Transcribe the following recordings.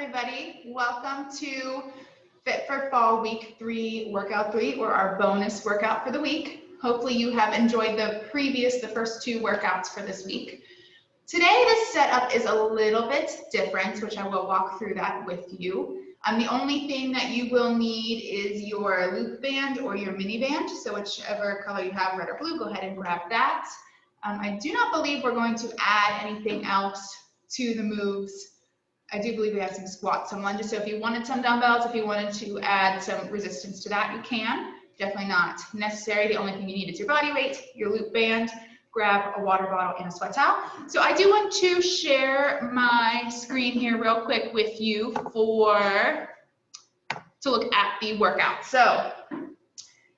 everybody. Welcome to Fit for Fall Week 3, Workout 3, or our bonus workout for the week. Hopefully you have enjoyed the first two workouts for this week. Today, the setup is a little bit different, which I will walk through that with you. The only thing that you will need is your loop band or your mini band. So whichever color you have, red or blue, go ahead and grab that. I do not believe we're going to add anything else to the moves. I do believe we have some squats, some lunges. So if you wanted some dumbbells, if you wanted to add some resistance to that, you can. Definitely not necessary. The only thing you need is your body weight, your loop band, grab a water bottle and a sweat towel. So I do want to share my screen here real quick with you to look at the workout. So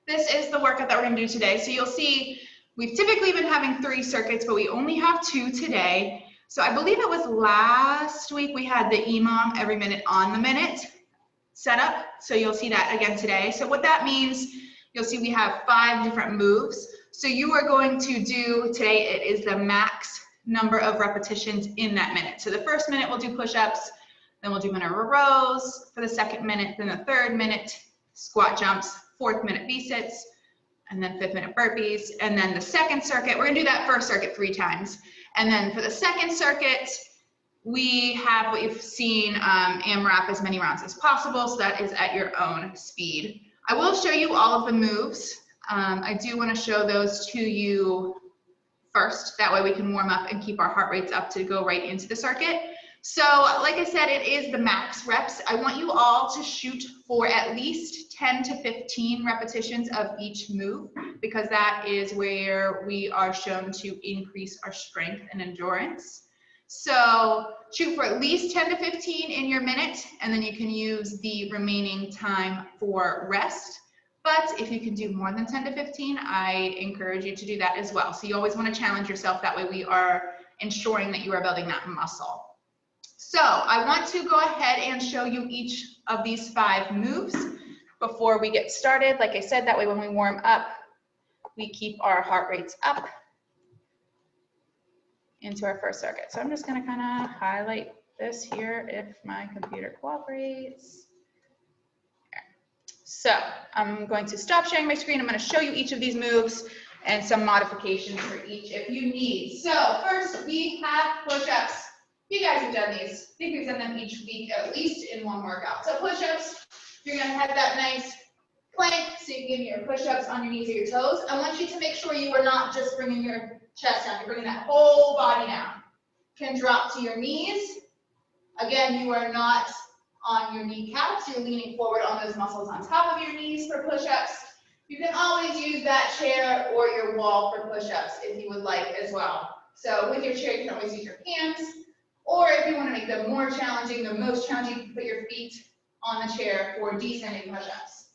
this is the workout that we're going to do today. So you'll see we've typically been having 3 circuits, but we only have 2 today. So I believe it was last week we had the EMOM every minute on the minute setup. So you'll see that again today. So what that means, you'll see we have 5 different moves. So you are going to do, today it is the max number of repetitions in that minute. So the first minute we'll do push-ups, then we'll do Minerva rows for the second minute, then the third minute squat jumps, 4th minute V-sits, and then 5th minute burpees. And then the second circuit, we're gonna do that first circuit 3 times. And then for the second circuit, we have what you've seen, AMRAP as many rounds as possible. So that is at your own speed. I will show you all of the moves. I do want to show those to you first. That way we can warm up and keep our heart rates up to go right into the circuit. So like I said, it is the max reps. I want you all to shoot for at least 10 to 15 repetitions of each move, because that is where we are shown to increase our strength and endurance. So shoot for at least 10 to 15 in your minute, and then you can use the remaining time for rest. But if you can do more than 10 to 15, I encourage you to do that as well. So you always want to challenge yourself. That way we are ensuring that you are building that muscle. So I want to go ahead and show you each of these 5 moves before we get started. Like I said, that way when we warm up, we keep our heart rates up into our first circuit. So I'm just going to kind of highlight this here if my computer cooperates. So I'm going to stop sharing my screen. I'm going to show you each of these moves and some modifications for each if you need. So first we have push-ups. You guys have done these. I think we've done them each week, at least in one workout. So push-ups, you're going to have that nice plank, so you can give your push-ups on your knees or your toes. I want you to make sure you are not just bringing your chest down. You're bringing that whole body down. Can drop to your knees. Again, you are not on your kneecaps. You're leaning forward on those muscles on top of your knees for push-ups. You can always use that chair or your wall for push-ups if you would like as well. So with your chair, you can always use your hands. Or if you want to make them more challenging, the most challenging, you can put your feet on the chair for descending push-ups.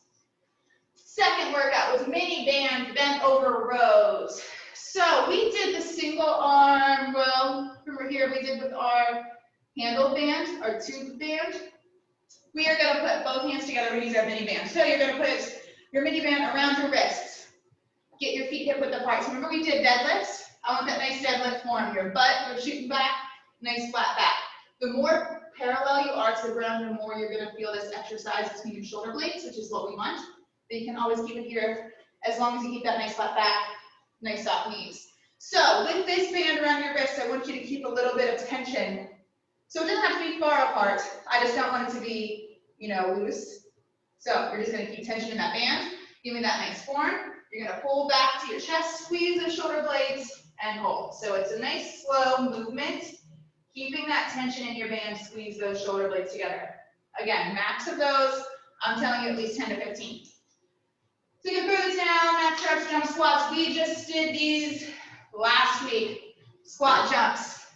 Second workout was mini band bent over rows. So we did the single arm row. Remember here we did with our handle band, our tube band. We are going to put both hands together and use our mini band. So you're going to put your mini band around your wrists. Get your feet hip width apart. So remember we did deadlifts? I want that nice deadlift form. Your butt, you're shooting back. Nice flat back. The more parallel you are to the ground, the more you're going to feel this exercise between your shoulder blades, which is what we want. But you can always keep it here as long as you keep that nice flat back, nice soft knees. So with this band around your wrist, I want you to keep a little bit of tension. So it doesn't have to be far apart. I just don't want it to be, loose. So you're just going to keep tension in that band. Give me that nice form. You're going to pull back to your chest, squeeze the shoulder blades, and hold. So it's a nice slow movement. Keeping that tension in your band, squeeze those shoulder blades together. Again, max of those, I'm telling you at least 10 to 15. So you can throw this down, max reps, jump squats. We just did these last week, squat jumps.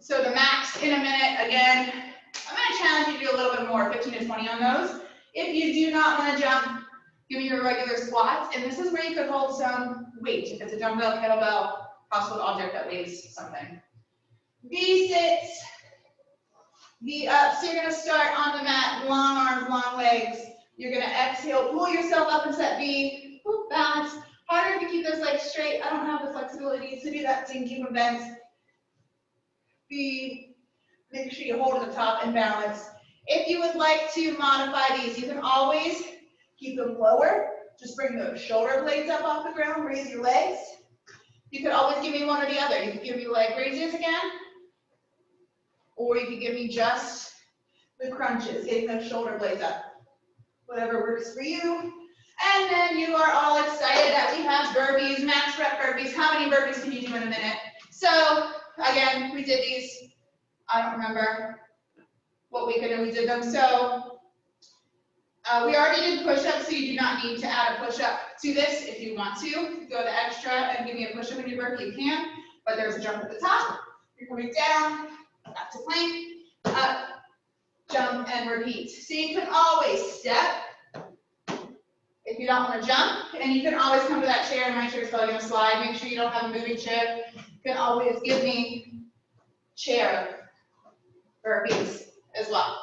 So the max in a minute, again, I'm gonna challenge you to do a little bit more, 15 to 20 on those. If you do not wanna jump, give me your regular squats. And this is where you could hold some weight. If it's a dumbbell, kettlebell, household object that weighs something. V-sits, V-ups. So you're going to start on the mat, long arms, long legs. You're going to exhale, pull yourself up into that V, balance. Harder if you keep those legs straight. I don't have the flexibility to do that, so you can keep them bent. V, Make sure you hold at the top and balance. If you would like to modify these, you can always keep them lower. Just bring the shoulder blades up off the ground, raise your legs. You could always give me one or the other. You could give me leg raises again, or you could give me just the crunches, getting those shoulder blades up. Whatever works for you. And then you are all excited that we have burpees, max rep burpees. How many burpees can you do in a minute? So again, we did these, I don't remember what week ago we did them. So we already did push-ups, so you do not need to add a push-up to this. If you want to go the extra and give me a push-up in your burpee, you can, but there's a jump at the top. You're coming down, back to plank, up, jump, and repeat. So you can always step if you don't want to jump, and you can always come to that chair, and my chair is probably going to slide. Make sure you don't have a moving chair. You can always give me chair burpees as well.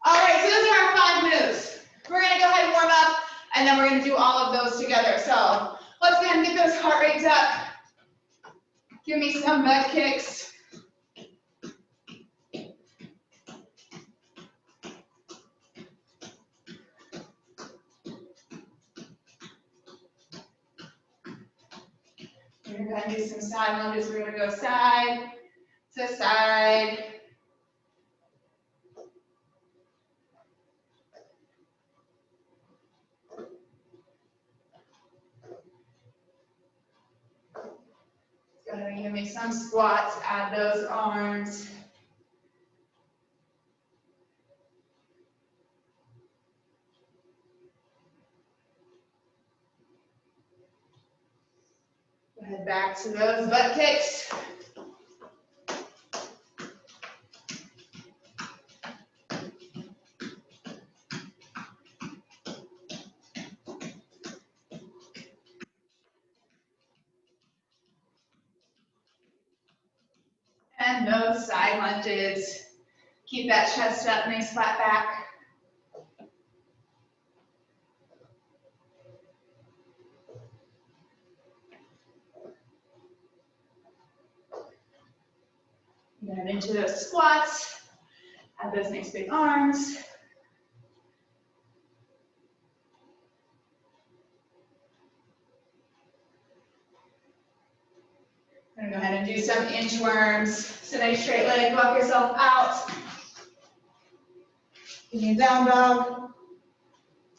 All right, so those are our 5 moves. We're going to go ahead and warm up, and then we're going to do all of those together. So let's go ahead and get those heart rates up. Give me some butt kicks. We're going to do some side lunges. We're going to go side to side. Going to give me some squats. Add those arms. Head back to those butt kicks. And those side lunges. Keep that chest up, nice flat back. Then into those squats. Add those nice big arms. I'm gonna go ahead and do some inchworms. So nice straight leg, walk yourself out. Give me a down dog.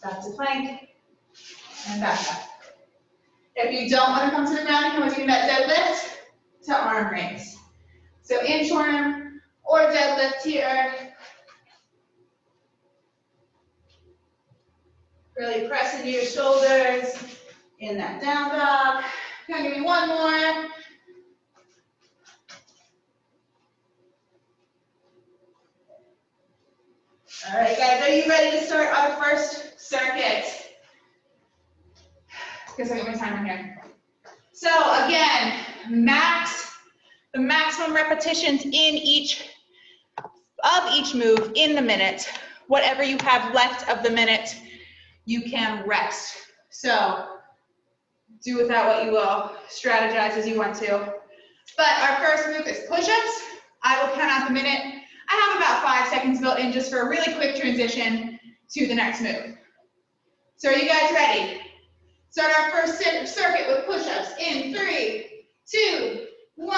Back to plank. And back up. If you don't want to come to the ground, you can always do that deadlift to arm raise. So inchworm or deadlift here. Really press into your shoulders in that down dog. Come give me one more. All right, guys, are you ready to start our first circuit? Guess I got my timer here. So again, the maximum repetitions in each move in the minute. Whatever you have left of the minute, you can rest. So do with that what you will, strategize as you want to. But our first move is push-ups. I will count out the minute. I have about 5 seconds built in just for a really quick transition to the next move. So are you guys ready? Start our first circuit with push-ups in 3, 2, 1.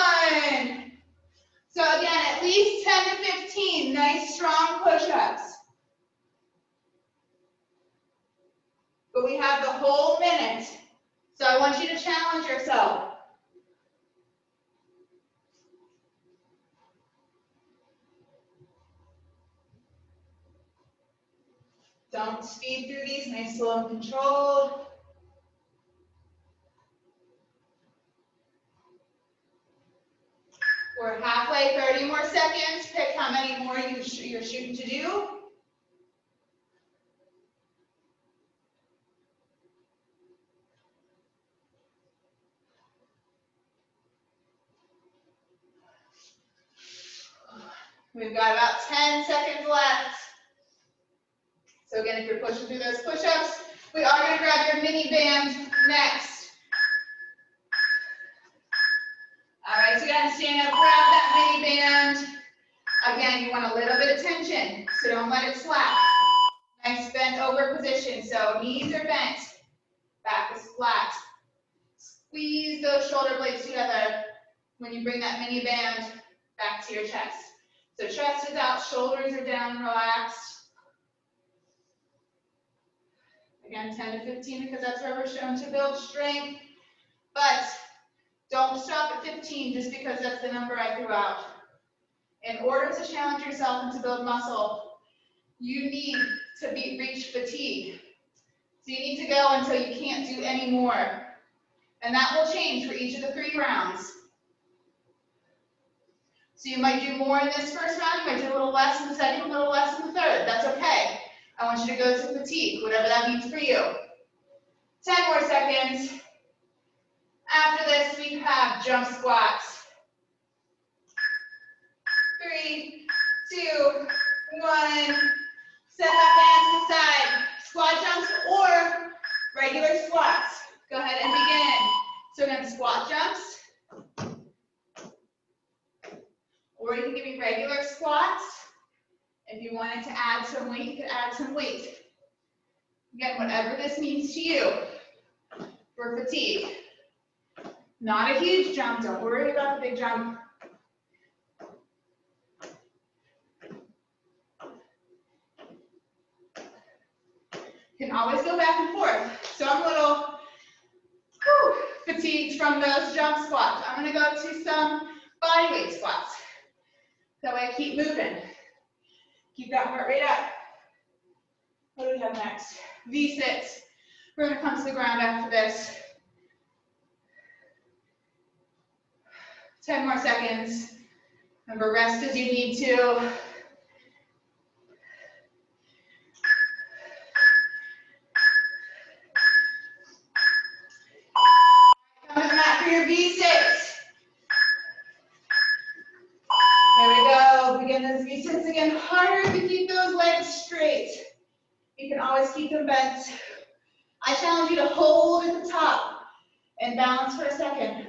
So again, at least 10 to 15 nice strong push-ups. But we have the whole minute. So I want you to challenge yourself. Don't speed through these, nice, slow, and controlled. We're halfway, 30 more seconds. Pick how many more you're shooting to do. We've got about 10 seconds left. So again, if you're pushing through those push-ups, we are going to grab your mini band next. All right, so you got to stand up, grab that mini band. Again, you want a little bit of tension, so don't let it slack. Nice bent over position, so knees are bent, back is flat. Squeeze those shoulder blades together when you bring that mini band back to your chest. So chest is out, shoulders are down, relaxed. Again, 10 to 15 because that's where we're shown to build strength. But don't stop at 15 just because that's the number I threw out. In order to challenge yourself and to build muscle, you need to reach fatigue. So you need to go until you can't do any more. And that will change for each of the 3 rounds. So you might do more in this first round, you might do a little less in the second, a little less in the third. That's okay. I want you to go to fatigue, whatever that means for you. 10 more seconds. After this, we have jump squats. 3, 2, 1. Set that band to the side. Squat jumps or regular squats. Go ahead and begin. So again, squat jumps. Or you can give me regular squats. If you wanted to add some weight, you could add some weight. Again, whatever this means to you for fatigue. Not a huge jump, don't worry about the big jump. You can always go back and forth. So I'm a little fatigued from those jump squats. I'm gonna go to some body weight squats. That way I keep moving. Keep that heart rate up. What do we have next? V6. We're gonna come to the ground after this. 10 more seconds. Remember, rest as you need to. Come to the mat for your V6. There we go. Begin those V6 again. Harder to keep those legs straight. You can always keep them bent. I challenge you to hold at the top and balance for a second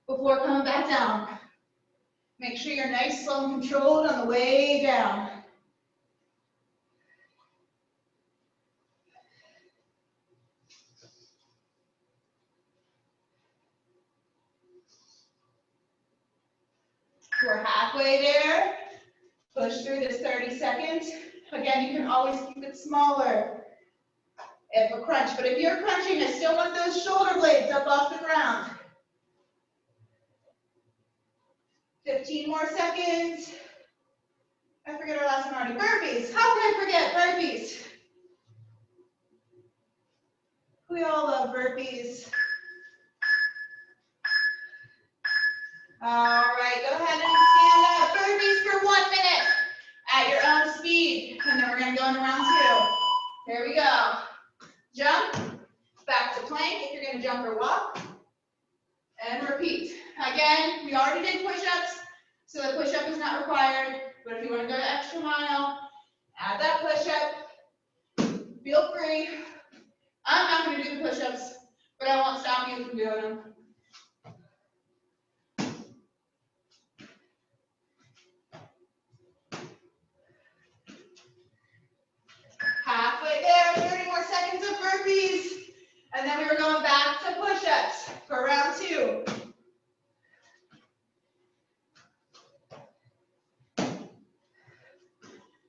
before coming back down. Make sure you're nice, slow, and controlled on the way down. We're halfway there. Push through this 30 seconds. Again, you can always keep it smaller if a crunch. But if you're crunching, I still want those shoulder blades up off the ground. 15 more seconds. I forget our last one already. Burpees. How could I forget burpees? We all love burpees. All right, go ahead and stand up. Burpees for 1 minute at your own speed. And then we're going to go into round 2. Here we go. Jump, back to plank if you're going to jump or walk. And repeat. Again, we already did push-ups, so the push-up is not required. But if you want to go the extra mile, add that push-up. Feel free. I'm not going to do the push-ups, but I won't stop you from doing them. Halfway there, 30 more seconds of burpees. And then we were going back to push-ups for round 2.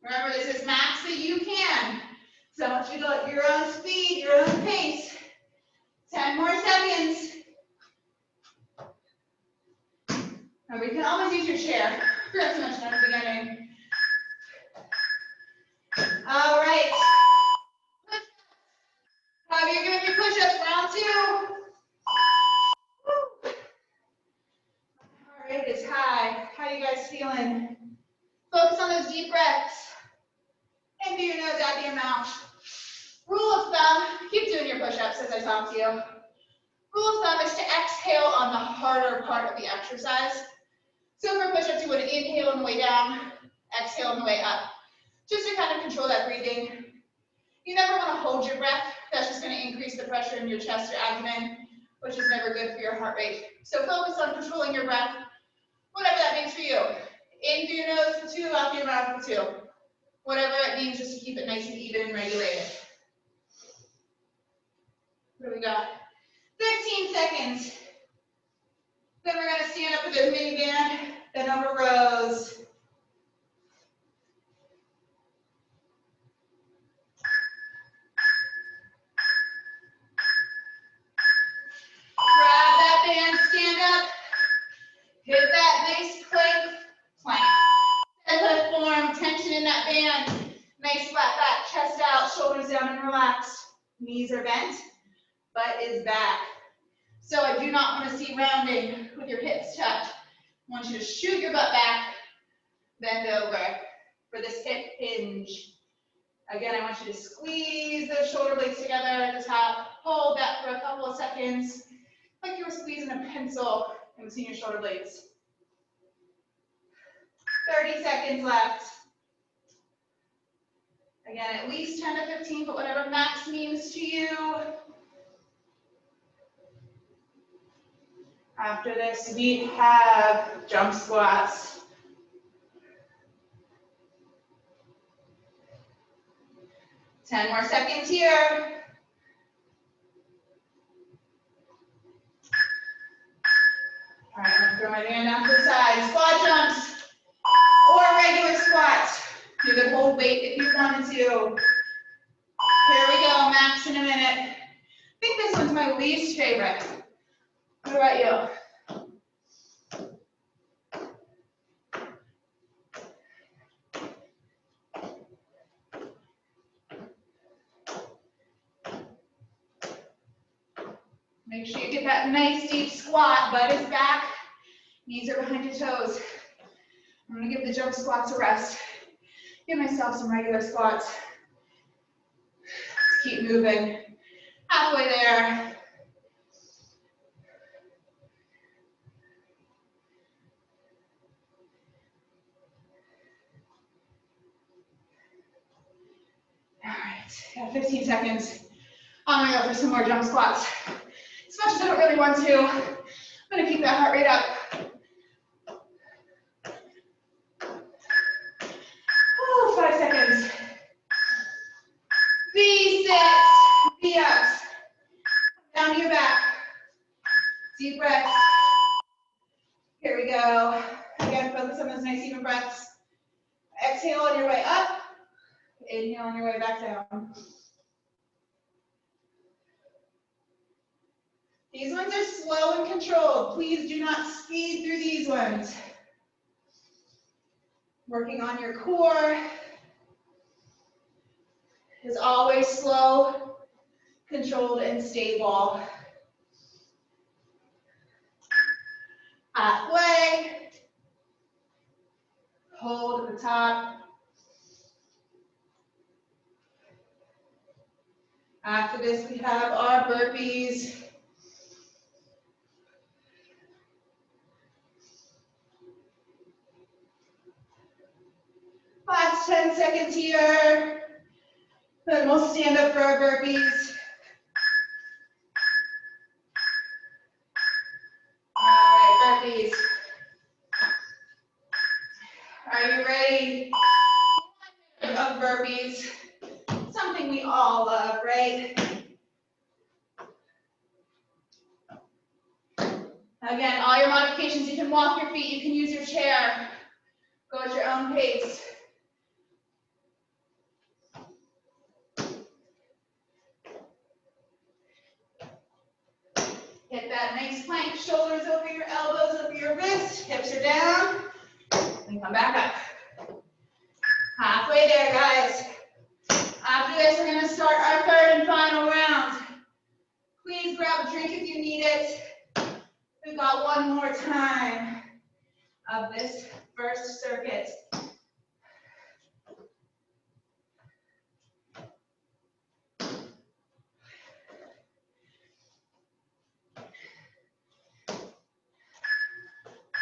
Remember, this is max that you can. So I want you to go at your own speed, your own pace. 10 more seconds. Remember, you can always use your chair. I forgot to mention at the beginning. All right. You're giving me push-ups, round 2. Woo. Heart rate is high. How are you guys feeling? Focus on those deep breaths. In through your nose, out through your mouth. Rule of thumb, keep doing your push-ups as I talk to you. Rule of thumb is to exhale on the harder part of the exercise. So for push-ups, you would inhale on the way down, exhale on the way up. Just to kind of control that breathing. You never want to hold your breath. That's just going to increase the pressure in your chest or abdomen, which is never good for your heart rate. So focus on controlling your breath, whatever that means for you. in through your nose for 2, out through your mouth for 2. Whatever it means, just to keep it nice and even and regulated. What do we got? 15 seconds. Then we're gonna stand up with a mini band, then over rows. Grab that band, stand up. Hit that nice plank. Deadlift form, tension in that band. Nice flat back, chest out, shoulders down and relaxed. Knees are bent, butt is back. So I do not want to see rounding with your hips touch. I want you to shoot your butt back, bend over for this hip hinge. Again, I want you to squeeze those shoulder blades together at the top. Hold that for a couple of seconds, like you were squeezing a pencil in between your shoulder blades. 30 seconds left. Again, at least 10 to 15, but whatever max means to you. After this, we have jump squats. Ten more seconds here. All right, I'm gonna throw my hand out to the side. Squat jumps or regular squats. You could hold weight if you wanted to. Here we go, max in a minute. I think this one's my least favorite. What about you? Make sure you get that nice deep squat, butt is back, knees are behind your toes. I'm gonna give the jump squats a rest. Give myself some regular squats. Just keep moving. Halfway there. All right, got 15 seconds. I'm gonna go for some more jump squats. As much as I don't really want to, I'm gonna keep that heart rate up. Ooh, 5 seconds. V6, V-ups. Down to your back. Deep breaths. Here we go. Again, focus on those nice even breaths. Exhale on your way up. Inhale on your way back down. These ones are slow and controlled. Please do not speed through these ones. Working on your core is always slow, controlled, and stable. Halfway. Hold at the top. After this, we have our burpees. Last 10 seconds here. Then we'll stand up for our burpees. All right, burpees. Are you ready? Of burpees. Something we all love, right? Again, all your modifications, you can walk your feet, you can use your chair. Go at your own pace. Hit that nice plank, shoulders over your elbows, over your wrists, hips are down, and come back up. Halfway there, guys. After this, we're gonna start our third and final round. Please grab a drink if you need it. We've got one more time of this first circuit.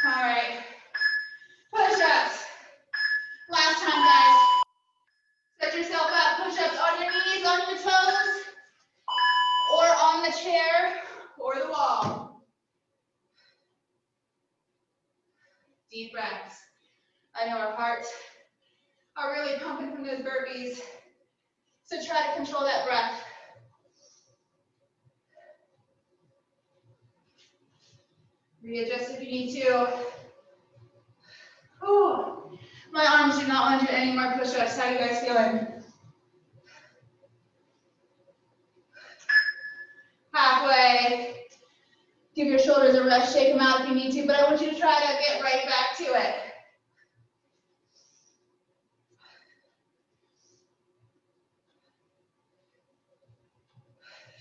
All right, push-ups. Last time, guys. Set yourself up, push-ups on your knees, on your toes, or on the chair, or the wall. Deep breaths. I know our hearts are really pumping from those burpees, so try to control that breath. Readjust if you need to. Ooh, my arms do not want to do any more push-ups. How are you guys feeling? Halfway. Give your shoulders a rest, shake them out if you need to, but I want you to try to get right back to it.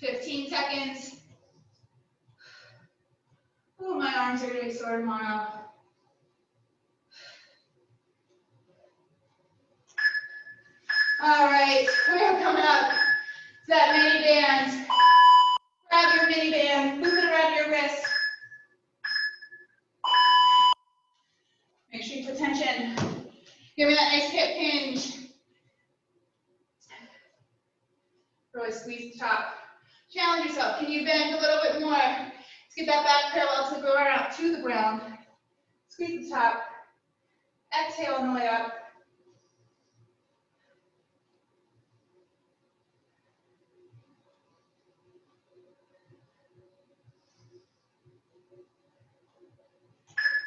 "15 seconds. Ooh, my arms are going to be sore tomorrow. All right, we're coming up to that mini band. Grab your mini band, move it around your wrist. Make sure you put tension. Give me that nice hip hinge. Really squeeze the top. Challenge yourself. Can you bend a little bit more? Let's get that back parallel to the ground. Squeeze the top. Exhale on the way up.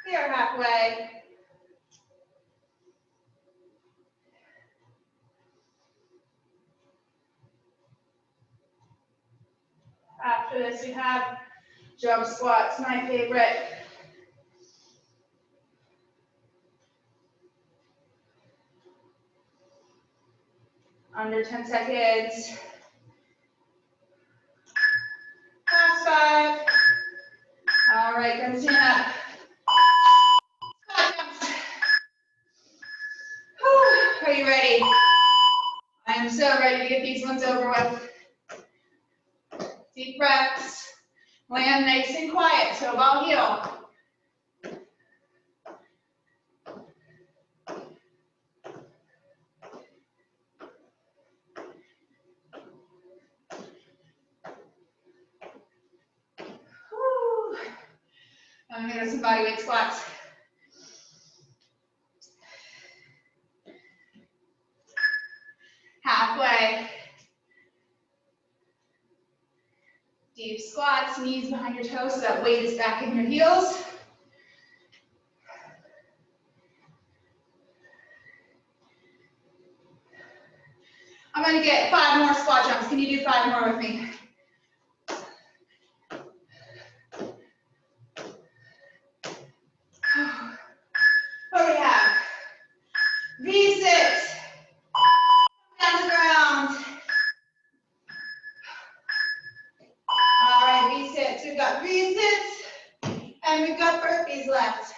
Here, halfway. After this, we have jump squats, my favorite. Under 10 seconds. Last 5. All right, come stand up. Squat jumps. Whew. Are you ready? I am so ready to get these ones over with. Deep breaths. Land nice and quiet, toe ball heel. Whew. I'm gonna do some bodyweight squats. Halfway. Deep squats, knees behind your toes so that weight is back in your heels. I'm going to get 5 more squat jumps. Can you do 5 more with me? What do we have? V6. Down to the ground. All right, V6. We've got V6 and we've got burpees left.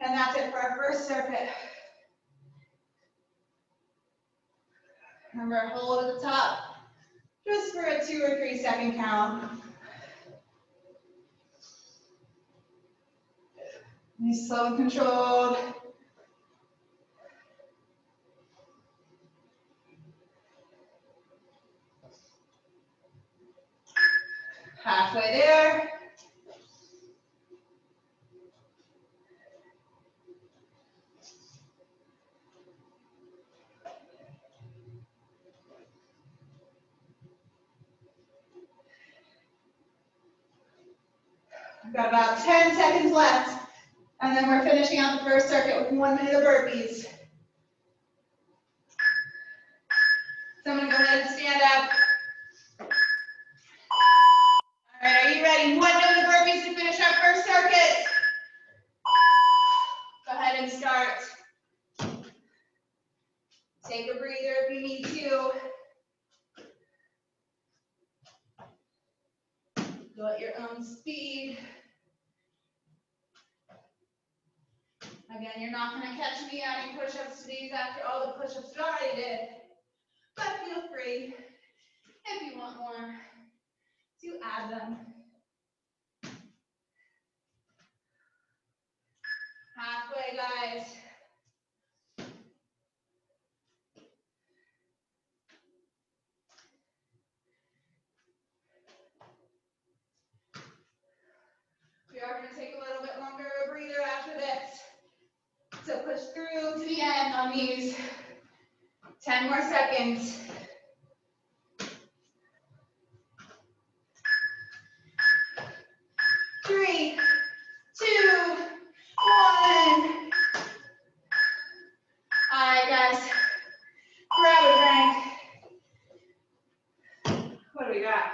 And that's it for our first circuit. Remember, hold at the top just for a 2 or 3 second count. Be slow and controlled. Halfway there. We've got about 10 seconds left, and then we're finishing out the first circuit with 1 minute of burpees. So I'm going to go ahead and stand up. All right, are you ready? 1 minute of burpees to finish our first circuit. Go ahead and start. Take a breather if you need to. Go at your own speed. Again, you're not going to catch me adding push-ups to these after all the push-ups you already did. But feel free, if you want more, to add them. Halfway, guys. We are going to take a little bit longer of a breather after this. So put on these. 10 more seconds. 3, 2, 1. All right, guys. Grab a drink. What do we got?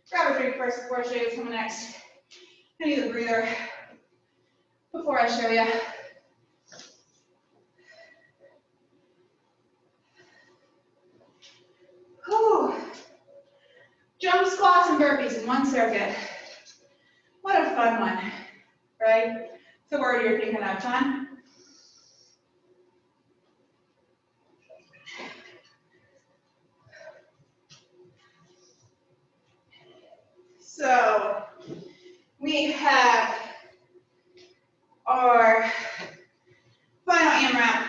Grab a drink first before I show you what's coming next. I need a breather before I show you. Whew. Jump squats and burpees in one circuit. What a fun one, right? It's a word you're thinking of, John. So we have our final AMRAP.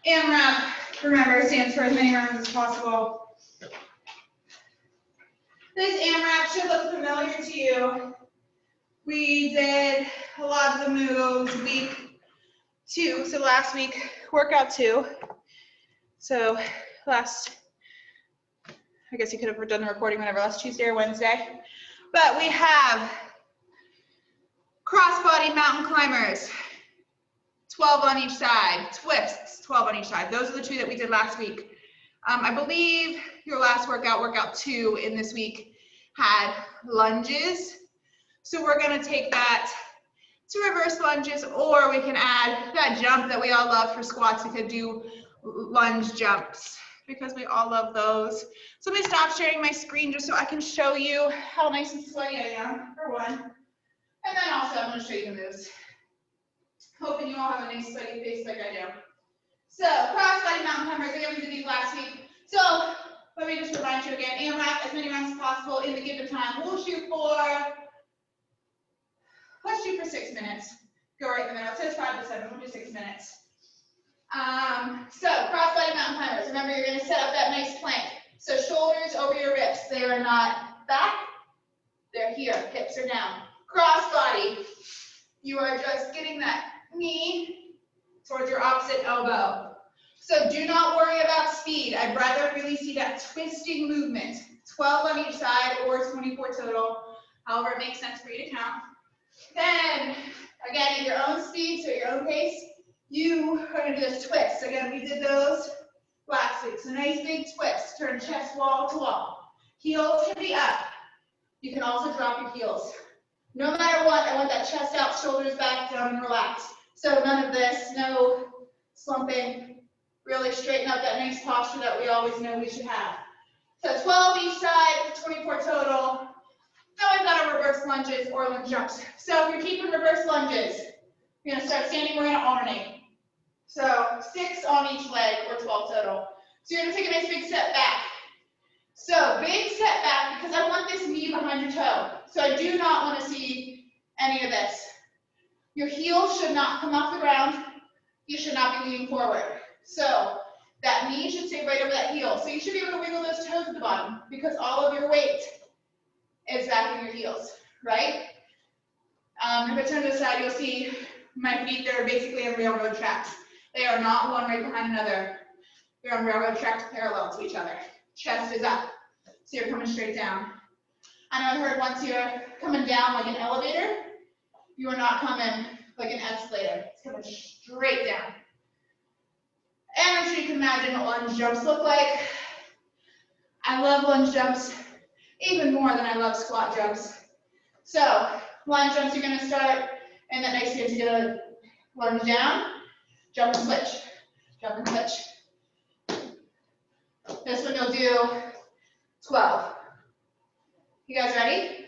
AMRAP, remember, stands for as many rounds as possible. This AMRAP should look familiar to you. We did a lot of the moves week 2, so last week, workout 2. So last, I guess you could have done the recording whenever, last Tuesday or Wednesday. But we have cross-body mountain climbers, 12 on each side, twists, 12 on each side. Those are the 2 that we did last week. I believe your last workout 2 in this week, had lunges. So we're gonna take that to reverse lunges, or we can add that jump that we all love for squats. We could do lunge jumps because we all love those. So let me stop sharing my screen just so I can show you how nice and sweaty I am, for one. And then also I'm gonna show you the moves. Hoping you all have a nice sweaty face like I do. So cross-body mountain climbers, again, we did these last week. So let me just remind you again, AMRAP, as many rounds as possible in the given time. We'll shoot for, let's shoot for 6 minutes. Go right in the middle. It says 5 to 7, we'll do 6 minutes. So cross-body mountain climbers. Remember, you're gonna set up that nice plank. So shoulders over your wrists. They are not back, they're here, hips are down. Cross-body, you are just getting that knee towards your opposite elbow. So do not worry about speed. I'd rather really see that twisting movement. 12 on each side or 24 total, however it makes sense for you to count. Then, again, at your own speed, so at your own pace, you are gonna do this twist. Again, we did those last week. So nice big twist, turn chest wall to wall. Heels can be up. You can also drop your heels. No matter what, I want that chest out, shoulders back, down and relaxed. So none of this, no slumping. Really straighten up that nice posture that we always know we should have. So 12 each side, 24 total. Now we've got our reverse lunges or lunge jumps. So if you're keeping reverse lunges, you're gonna start standing, we're gonna alternate. So 6 on each leg or 12 total. So you're gonna take a nice big step back. So big step back because I want this knee behind your toe. So I do not want to see any of this. Your heels should not come off the ground. You should not be leaning forward. So that knee should stay right over that heel. So you should be able to wiggle those toes at the bottom because all of your weight is back in your heels, right? If I turn to the side, you'll see my feet, they're basically on railroad tracks. They are not one right behind another. They're on railroad tracks parallel to each other. Chest is up, so you're coming straight down. I know I've heard once you're coming down like an elevator, you are not coming like an escalator. It's coming straight down. And I'm sure you can imagine what lunge jumps look like. I love lunge jumps even more than I love squat jumps. So lunge jumps, you're gonna start in that nice stance. You're gonna lunge down, jump and switch, jump and switch. This one you'll do 12. You guys ready?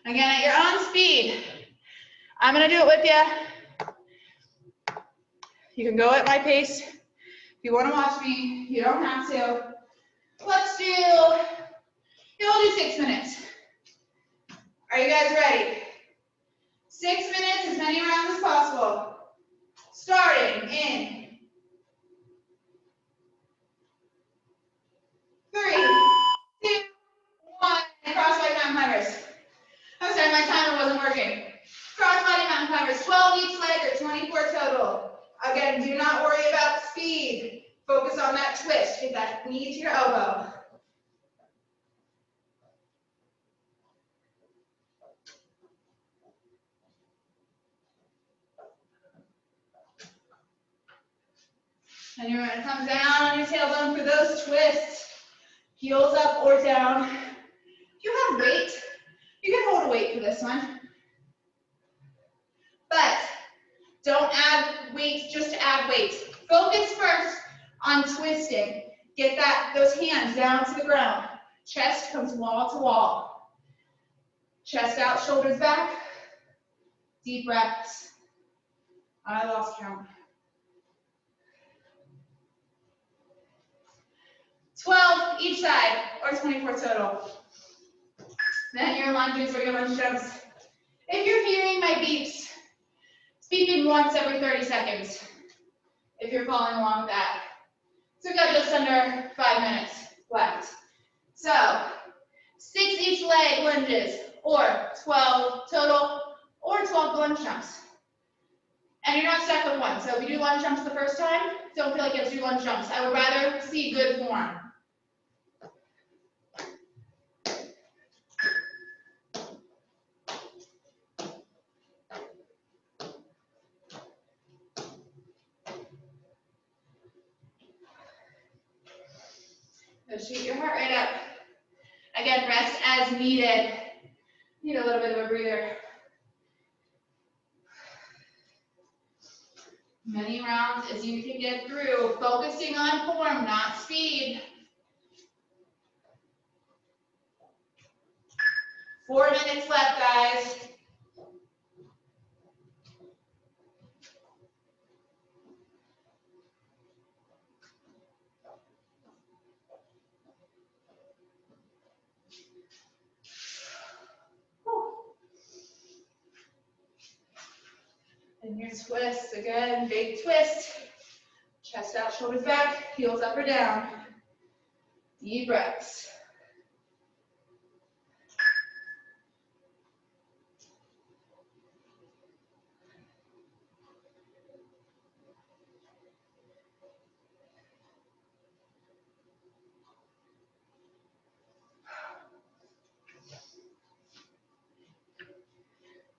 Again, at your own speed. I'm gonna do it with you. You can go at my pace. If you wanna watch me, you don't have to. Let's do, we'll do 6 minutes. Are you guys ready? 6 minutes, as many rounds as possible. Starting in 3, 2, 1. Cross-body mountain climbers. I'm sorry, my timer wasn't working. Cross-body mountain climbers, 12 each leg or 24 total. Again, do not worry about Focus on that twist. Get that knee to your elbow. And you're going to come down on your tailbone for those twists. Heels up or down. If you have weight, you can hold a weight for this one. But don't add weight just to add weight. Focus first on twisting. Get those hands down to the ground. Chest comes wall to wall. Chest out, shoulders back. Deep breaths. I lost count. 12 each side, or 24 total. Then your lunges or your lunge jumps. If you're hearing my beeps, speaking once every 30 seconds, if you're following along with that. So we've got just under 5 minutes left. So 6 each leg lunges, or 12 total, or 12 lunge jumps. And you're not stuck with one. So if you do lunge jumps the first time, don't feel like you have to do lunge jumps. I would rather see good form. So shoot your heart rate up. Again, rest as needed. Need a little bit of a breather. Many rounds as you can get through, focusing on form, not speed. 4 minutes left, guys. And your twist, again, big twist. Chest out, shoulders back, heels up or down. Deep breaths.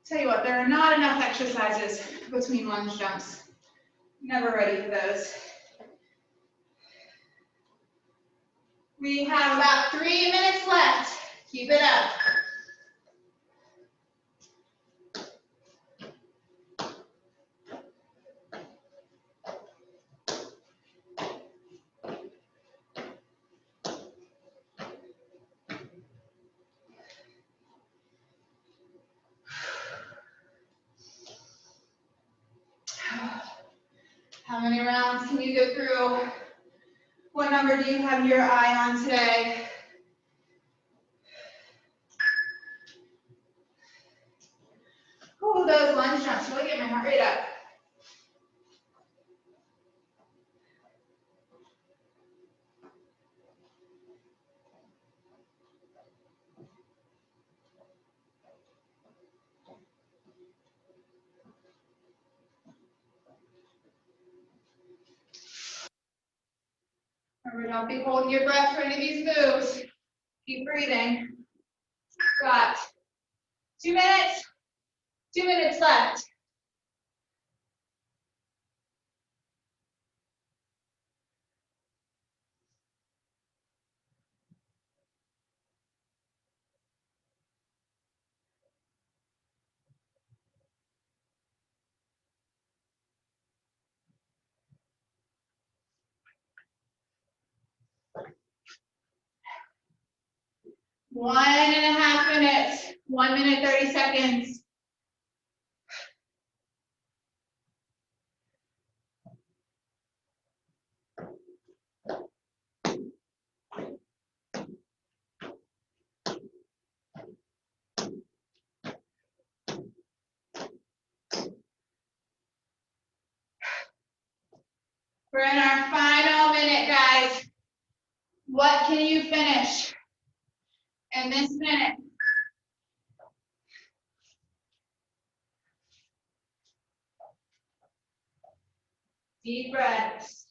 Tell you what, there are not enough exercises between lunge jumps. Never ready for those. We have about 3 minutes left. Keep it up. How many rounds can you get through? What number do you have your eye on today? Ooh, those lunge jumps really get my heart rate up. Remember, don't be holding your breath for any of these moves. Keep breathing. Got 2 minutes. 2 minutes left. One and a half minutes. 1 minute, 30 seconds. We're in our final minute, guys. What can you finish in this minute? Deep breaths.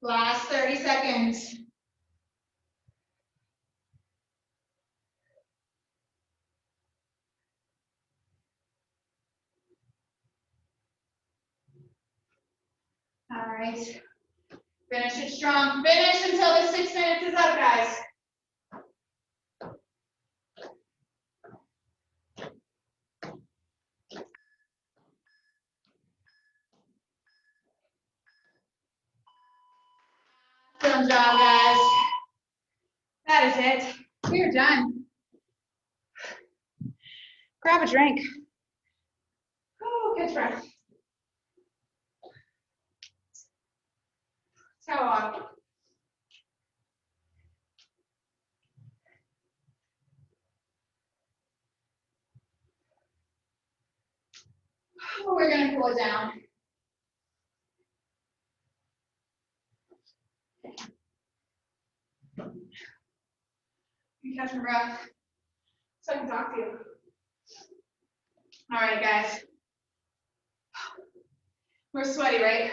Last 30 seconds. All right. Finish it strong. Finish until the 6 minutes is up, guys. Good job, guys. That is it. We're done. Grab a drink. Oh, catch breath. So on. We're going to cool it down. You catch my breath so I can talk to you. All right, guys. We're sweaty, right?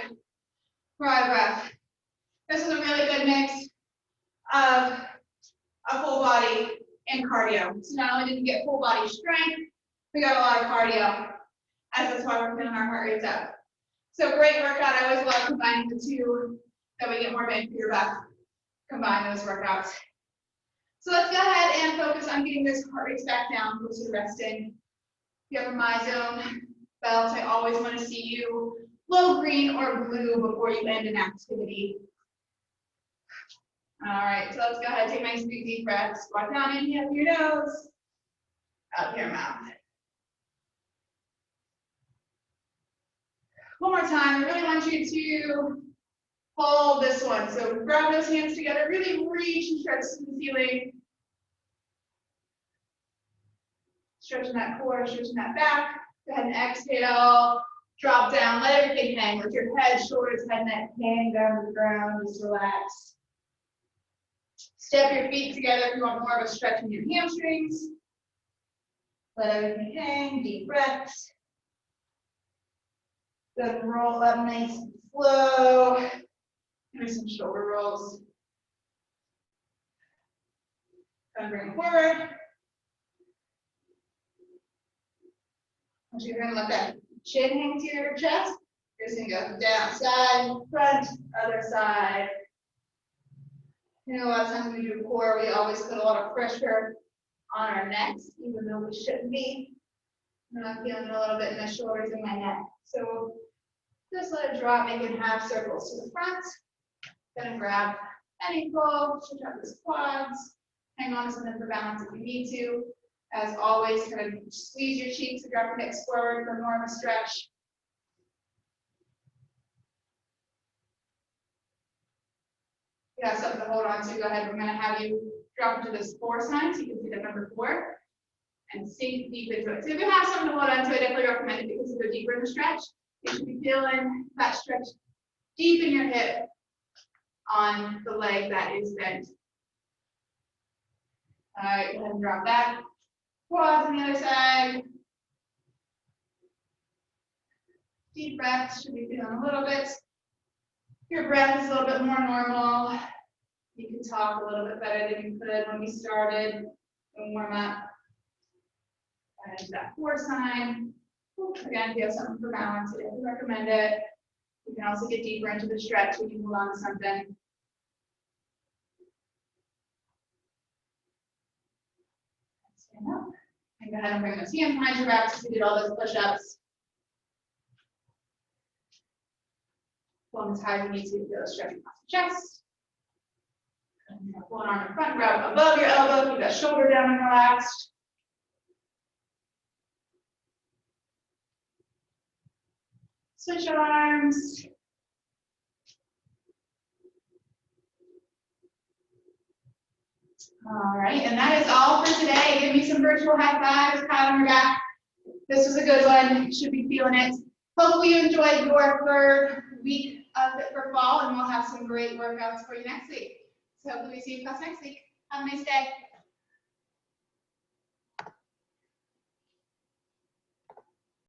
We're out of breath. This is a really good mix of a full body and cardio. So not only did we get full body strength, we got a lot of cardio, as that's why we're feeling our heart rates up. So great workout. I always love combining the two, that we get more bang for your buck. Combine those workouts. So let's go ahead and focus on getting those heart rates back down, closer to resting. If you have a MyZone belt, I always want to see you low green or blue before you end an activity. All right, so let's go ahead and take nice big deep breaths. Squat down, inhale through your nose, out your mouth. One more time, I really want you to hold this one. So grab those hands together, really reach and stretch to the ceiling. Stretching that core, stretching that back. Go ahead and exhale, drop down, let everything hang. Let your head, shoulders, head, neck hang down to the ground, just relax. Step your feet together if you want more of a stretch in your hamstrings. Let everything hang, deep breaths. Good, roll up nice and slow. Do some shoulder rolls. Go and bring it forward. You're going to let that chin hang to your chest. You're just going to go down, side, front, other side. You know, a lot of times when we do core, we always put a lot of pressure on our necks, even though we shouldn't be. And I'm feeling it a little bit in my shoulders and my neck. So just let it drop, making half circles to the front. Then grab any pull, stretch out those quads, hang on to something for balance if you need to. As always, kind of squeeze your cheeks and drop your hips forward for more of a stretch. You have something to hold on to, go ahead. We're going to have you drop into this 4 sign, so you can see that number 4, and sink deep into it. So if you have something to hold on to, I definitely recommend it because you go deeper in the stretch. You should be feeling that stretch deep in your hip on the leg that is bent. All right, go ahead and drop that. Quads on the other side. Deep breaths, should be feeling a little bit. Your breath is a little bit more normal. You can talk a little bit better than you could when we started and warm up. And that 4 sign. Again, if you have something for balance, I recommend it. You can also get deeper into the stretch when you hold on to something. Stand up. And go ahead and bring those hands behind your back so you did all those push-ups. Pull as high as you need to feel stretching across the chest. One arm in front, grab above your elbow, keep that shoulder down and relaxed. Switch arms. All right, and that is all for today. Give me some virtual high fives, pat on your back. This was a good one. You should be feeling it. Hopefully you enjoyed your 3rd week of Fit for Fall, and we'll have some great workouts for you next week. So hopefully we see you class next week. Have a nice day.